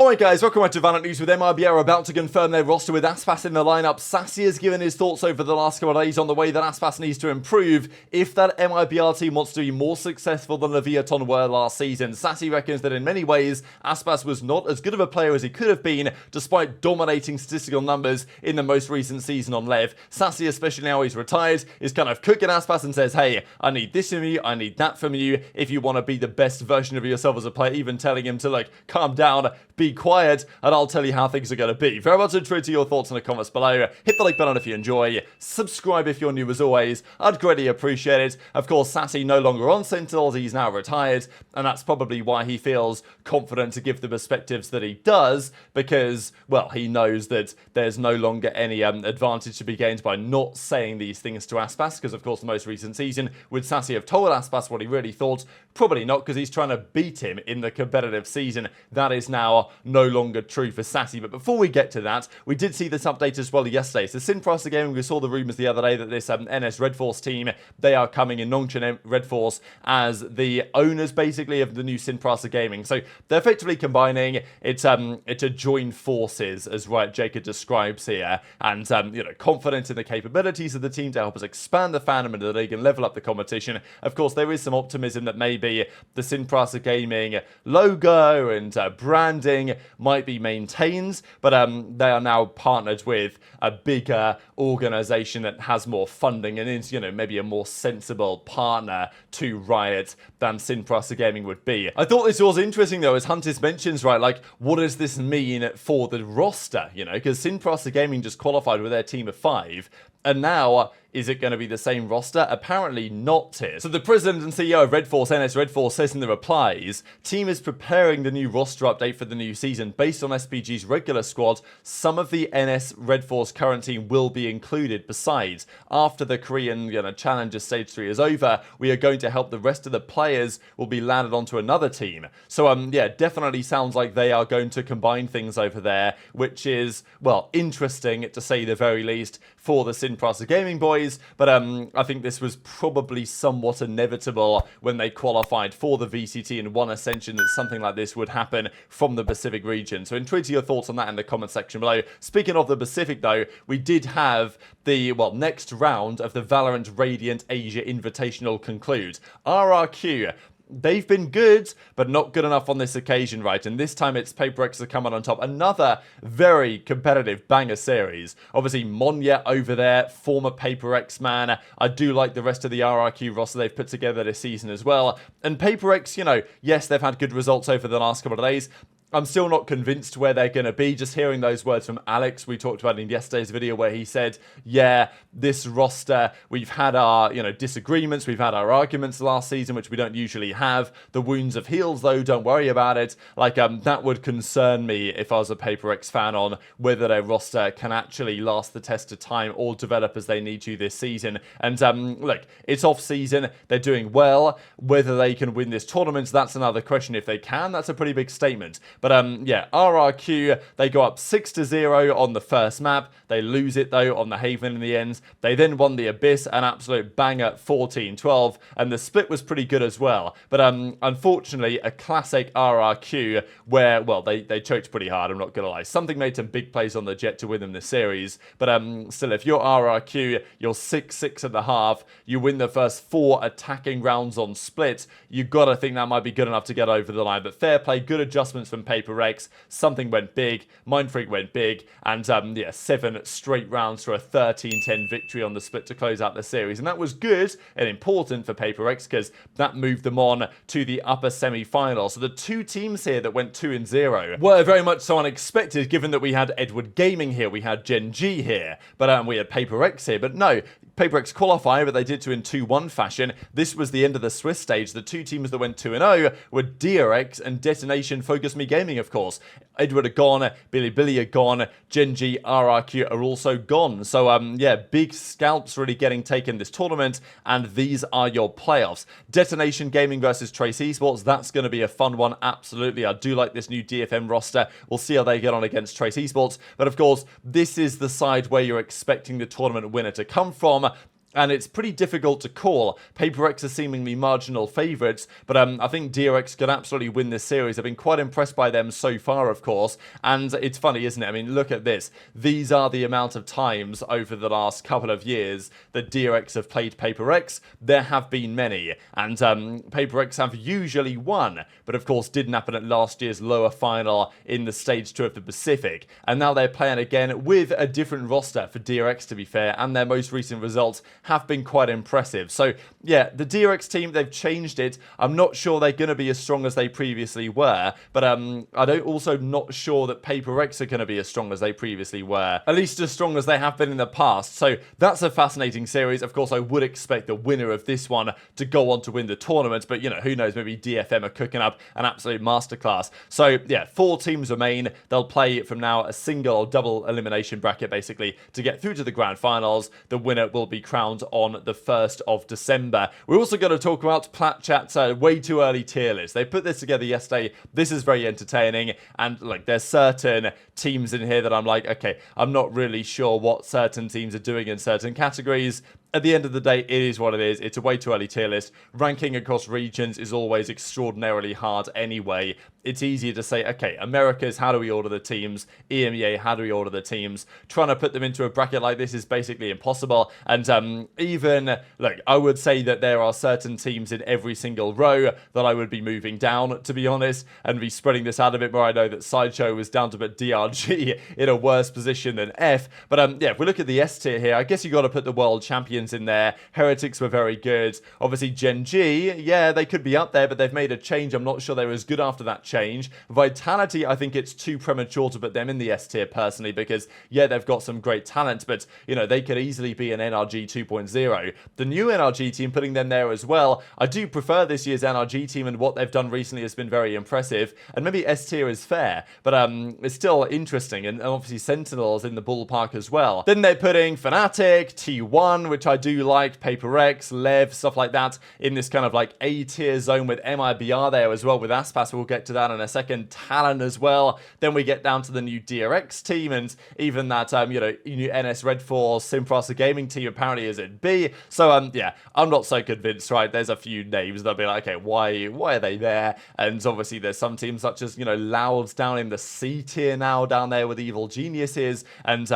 Alright guys, welcome back to VALORANT News. With MIB are about to confirm their roster with Aspas in the lineup. Sacy has given his thoughts over the last couple of days on the way that Aspas needs to improve if that MIBR team wants to be more successful than the VATON were last season. Sacy reckons that in many ways, Aspas was not as good of a player as he could have been, despite dominating statistical numbers in the most recent season on Lev. Sacy, especially now he's retired, is kind of cooking Aspas and says, hey, I need this from you, I need that from you, if you want to be the best version of yourself as a player, even telling him to like, calm down, be quiet, and I'll tell you how things are going to be. Very much intrigued to your thoughts in the comments below. Hit the like button if you enjoy. Subscribe if you're new as always. I'd greatly appreciate it. Of course, Sacy no longer on Sentinels. He's now retired, and that's probably why he feels confident to give the perspectives that he does, because, well, he knows that there's no longer any advantage to be gained by not saying these things to Aspas, because, of course, the most recent season, would Sacy have told Aspas what he really thought? Probably not, because he's trying to beat him in the competitive season. That is now no longer true for Sacy. But before we get to that, we did see this update as well yesterday. So Synpricer Gaming, we saw the rumours the other day that this NS Red Force team, they are coming in Nongchen Red Force as the owners basically of the new Synpricer Gaming. So they're effectively combining, it's a join forces as Riot Jacob describes here, and you know, confident in the capabilities of the team to help us expand the fandom into the league and level up the competition. Of course, there is some optimism that maybe the Synpricer Gaming logo and branding might be maintained, but they are now partnered with a bigger organization that has more funding and is, you know, maybe a more sensible partner to Riot than Synpricer Gaming would be. I thought this was interesting though, as Huntis mentions, right, like, what does this mean for the roster, you know, because Synpricer Gaming just qualified with their team of 5, and now, is it going to be the same roster? Apparently not here. So the president and CEO of Red Force, NS Red Force, says in the replies, team is preparing the new roster update for the new season based on SPG's regular squad. Some of the NS Red Force current team will be included. Besides, after the Korean Challenger Stage 3 is over, we are going to help the rest of the players will be landed onto another team. So yeah, definitely sounds like they are going to combine things over there, which is, well, interesting to say the very least for the Synpricer Gaming boys, but I think this was probably somewhat inevitable when they qualified for the VCT and won Ascension, that something like this would happen from the Pacific region. So intrigued to your thoughts on that in the comment section below. Speaking of the Pacific though, we did have the, well, next round of the VALORANT Radiant Asia Invitational conclude. RRQ, they've been good, but not good enough on this occasion, right? And this time it's PaperX that come on top. Another very competitive banger series. Obviously, Monya over there, former PaperX man. I do like the rest of the RRQ roster they've put together this season as well. And PaperX, you know, yes, they've had good results over the last couple of days. I'm still not convinced where they're going to be. Just hearing those words from Alex, we talked about in yesterday's video where he said, yeah, this roster, we've had our, you know, disagreements, we've had our arguments last season, which we don't usually have. The wounds have healed though, don't worry about it. Like, that would concern me if I was a PaperX fan on whether their roster can actually last the test of time or develop as they need to this season. And look, it's off season, they're doing well. Whether they can win this tournament, that's another question. If they can, that's a pretty big statement. But yeah, RRQ, they go up 6-0 on the first map. They lose it though on the Haven in the end. They then won the Abyss, an absolute banger, 14-12, and the split was pretty good as well. But unfortunately, a classic RRQ where, well, they choked pretty hard, I'm not gonna lie. Something made some big plays on the jet to win them this series. But still, if you're RRQ, you're 6-6.5, you win the first 4 attacking rounds on split, you gotta think that might be good enough to get over the line. But fair play, good adjustments from PaperX, something went big, Mindfreak went big, and yeah, 7 straight rounds for a 13-10 victory on the split to close out the series. And that was good and important for PaperX because that moved them on to the upper semi-final. So the 2 teams here that went 2-0 were very much so unexpected, given that we had Edward Gaming here, we had Gen.G here, but we had PaperX here. But no, PaperX qualify, but they did so in 2-1 fashion. This was the end of the Swiss stage. The 2 teams that went 2-0 were DRX and Detonation Focus Me Gaming, of course. Edward are gone, Billy are gone, Gen.G, RRQ are also gone. So, yeah, big scalps really getting taken this tournament, and these are your playoffs. Detonation Gaming versus Trace Esports, that's going to be a fun one, absolutely. I do like this new DFM roster. We'll see how they get on against Trace Esports. But, of course, this is the side where you're expecting the tournament winner to come from. and it's pretty difficult to call. PaperX are seemingly marginal favourites, but I think DRX could absolutely win this series. I've been quite impressed by them so far, of course, and it's funny, isn't it? I mean, look at this. These are the amount of times over the last couple of years that DRX have played PaperX. There have been many, and PaperX have usually won, but of course didn't happen at last year's lower final in the Stage 2 of the Pacific, and now they're playing again with a different roster for DRX, to be fair, and their most recent results have been quite impressive. So yeah, the DRX team, they've changed it. I'm not sure they're going to be as strong as they previously were, but also not sure that PaperX are going to be as strong as they previously were, at least as strong as they have been in the past. So that's a fascinating series. Of course, I would expect the winner of this one to go on to win the tournament, but you know, who knows, maybe DFM are cooking up an absolute masterclass. So yeah, 4 teams remain. They'll play from now a single or double elimination bracket basically to get through to the grand finals. The winner will be crowned on the 1st of December. We're also going to talk about Plat Chat's way too early tier list. They put this together yesterday. This is very entertaining, and like, there's certain teams in here that I'm like, okay, I'm not really sure what certain teams are doing in certain categories. At the end of the day, it is what it is. It's a way too early tier list. Ranking across regions is always extraordinarily hard anyway. It's easier to say, okay, Americas, how do we order the teams? EMEA, how do we order the teams? Trying to put them into a bracket like this is basically impossible. And even, look, I would say that there are certain teams in every single row that I would be moving down, to be honest, and be spreading this out a bit more. I know that Sideshow was down to put DRG in a worse position than F. But yeah, if we look at the S tier here, I guess you got to put the world champions in there. Heretics were very good. Obviously, Gen.G, yeah, they could be up there, but they've made a change. I'm not sure they were as good after that change. Vitality, I think it's too premature to put them in the S tier personally, because yeah, they've got some great talent, but you know, they could easily be an NRG 2.0. The new NRG team, putting them there as well. I do prefer this year's NRG team, and what they've done recently has been very impressive, and maybe S tier is fair, but it's still interesting, and obviously Sentinels in the ballpark as well. Then they're putting Fnatic, T1, which I do like, PaperX, Lev, stuff like that, in this kind of like A tier zone with MIBR there as well, with Aspas. We'll get to that in a second. Talon as well. Then we get down to the new DRX team, and even that you know, new NS Red Force Simprasa Gaming team apparently is at B. So yeah, I'm not so convinced, right? There's a few names that'll be like, okay, why are they there? And obviously there's some teams such as, you know, Loud's down in the C tier now, down there with Evil Geniuses, and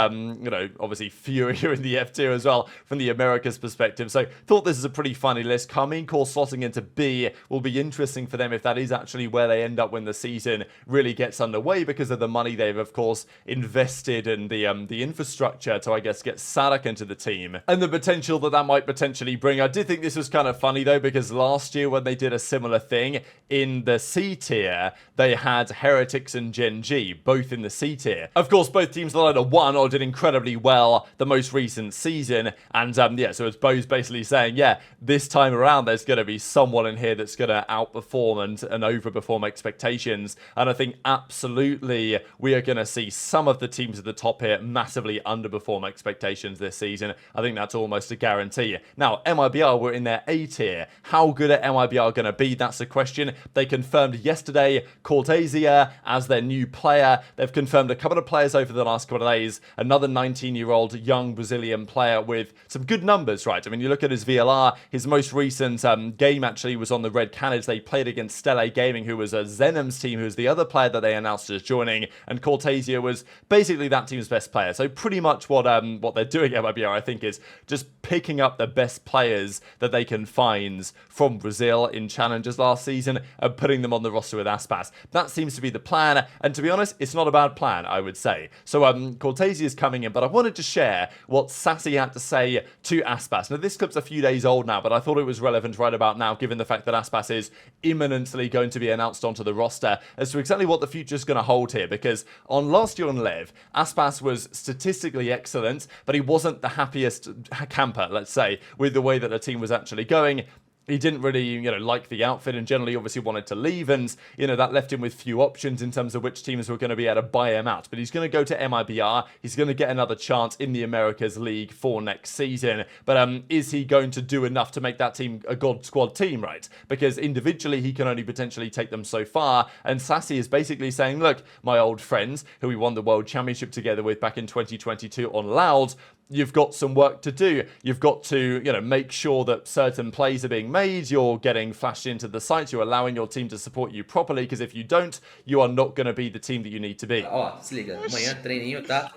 you know, obviously Fury here in the F tier as well from the Americas perspective. So thought this is a pretty funny list. Carmine Core slotting into B will be interesting for them if that is actually where they end up when the season really gets underway, because of the money they've of course invested in the infrastructure to, I guess, get Sadak into the team, and the potential that might potentially bring. I did think this was kind of funny though, because last year when they did a similar thing in the C tier, they had Heretics and Gen.G both in the C tier. Of course, both teams that either won or did incredibly well the most recent season, and yeah, so it's Bo's basically saying, yeah, this time around there's going to be someone in here that's going to outperform and overperform expectations. And I think absolutely we are going to see some of the teams at the top here massively underperform expectations this season. I think that's almost a guarantee. Now, MIBR were in their A tier. How good are MIBR going to be? That's the question. They confirmed yesterday Cortezia as their new player. They've confirmed a couple of players over the last couple of days. Another 19-year-old young Brazilian player with some good numbers, right? I mean, you look at his VLR, his most recent game actually was on the Red Canids. They played against Stella Gaming, who was a Zenom's team, who was the other player that they announced as joining, and Cortezia was basically that team's best player. So pretty much what they're doing at MIBR, I think, is just picking up the best players that they can find from Brazil in challenges last season and putting them on the roster with Aspas. That seems to be the plan, and to be honest, it's not a bad plan, I would say. So Cortezia is coming in, but I wanted to share what Sacy had to say to Aspas. Now, this clip's a few days old now, but I thought it was relevant right about now, given the fact that Aspas is imminently going to be announced onto the roster, as to exactly what the future is going to hold here. Because on last year on Lev, Aspas was statistically excellent, but he wasn't the happiest camper, let's say, with the way that the team was actually going. He didn't really, you know, like the outfit, and generally obviously wanted to leave, and, you know, that left him with few options in terms of which teams were going to be able to buy him out. But he's going to go to MIBR. He's going to get another chance in the Americas League for next season. But is he going to do enough to make that team a God Squad team, right? Because individually he can only potentially take them so far, and Sacy is basically saying, look, my old friends who we won the World Championship together with back in 2022 on Loud, you've got some work to do. You've got to, make sure that certain plays are being made, you're getting flashed into the site, you're allowing your team to support you properly, because if you don't, you are not going to be the team that you need to be. Ó, se liga, amanhã treininho, tá?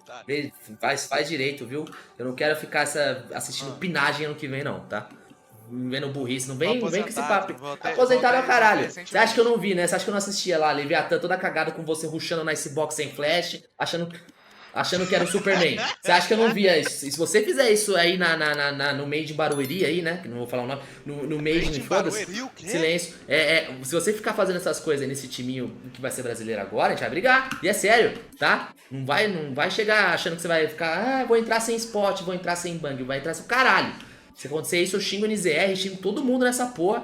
Faz direito, viu? Eu não quero ficar assistindo pinagem ano que vem, não, tá? Vendo burrice, não vem com esse papo. Aposentado é o caralho. Você acha que eu não vi, né? Você acha que eu não assistia lá, Leviatã toda cagada com você rushando na Icebox sem flash, achando que era o Superman. Você acha que eu não via isso? E se você fizer isso aí no Made in Barueri aí, né? Que não vou falar o nome. No Made in foda-se. Silêncio. Se você ficar fazendo essas coisas aí nesse timinho que vai ser brasileiro agora, a gente vai brigar. E é sério, tá? Não vai chegar achando que você vai ficar, vou entrar sem spot, vou entrar sem bang, vai entrar sem caralho. Se acontecer isso, eu xingo o NZR, xingo todo mundo nessa porra.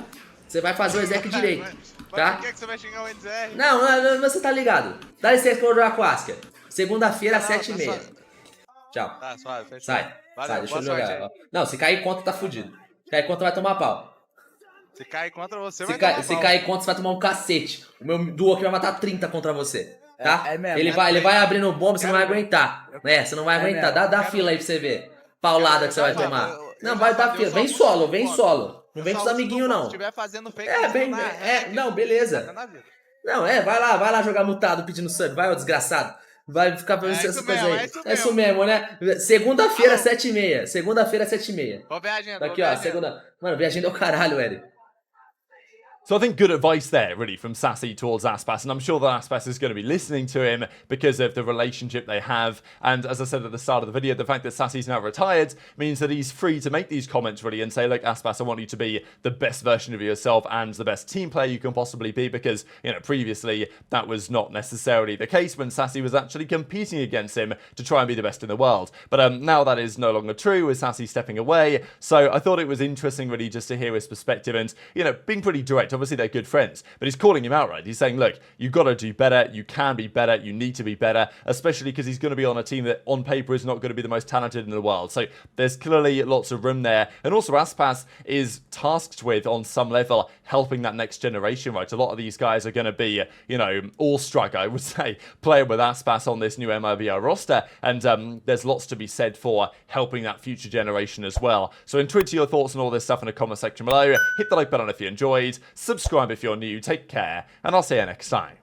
Você vai fazer o exec direito, tá? Por que você vai xingar o NZR? Não, você tá ligado. Dá licença que eu vou jogar com o Asker. Segunda-feira, às 7h30. Tchau. Tá, suave, sai, deixa eu jogar. Sorte. Não, se cair contra, tá fudido. Se cair contra, vai tomar pau. Se cair contra você, se cair contra, você vai tomar um cacete. O meu duo aqui vai matar 30 contra você. Tá? É mesmo. Ele vai abrindo bomba, você não vai aguentar. Você não vai aguentar. Dá fila aí pra você ver. Paulada que você vai tomar. Não, vai dar fila. Vem solo. Não vem com os amiguinhos, não. Se estiver fazendo fake, não, beleza. Não, vai lá jogar mutado pedindo sub. Vai, ô desgraçado. Vai ficar fazendo essas coisas aí. É isso mesmo, né? Segunda-feira, 7h30. Segunda-feira, 7h30. Vou ver a agenda. Aqui, ó, segunda. Mano, ver a agenda é o caralho, Eric. So I think good advice there, really, from Sacy towards Aspas, and I'm sure that Aspas is going to be listening to him because of the relationship they have, and as I said at the start of the video, the fact that Sacy's now retired means that he's free to make these comments, really, and say, look, Aspas, I want you to be the best version of yourself and the best team player you can possibly be, because, previously that was not necessarily the case when Sacy was actually competing against him to try and be the best in the world. But now that is no longer true, with Sacy stepping away, so I thought it was interesting, really, just to hear his perspective, and, being pretty direct. Obviously, they're good friends, but he's calling him out, right? He's saying, look, you've got to do better, you can be better, you need to be better, especially because he's going to be on a team that on paper is not going to be the most talented in the world. So there's clearly lots of room there. And also Aspas is tasked with, on some level, helping that next generation, right? A lot of these guys are going to be, awestruck, I would say, playing with Aspas on this new MIBR roster. And there's lots to be said for helping that future generation as well. So tweet your thoughts on all this stuff in the comment section below. Hit the like button if you enjoyed. Subscribe if you're new. Take care. And I'll see you next time.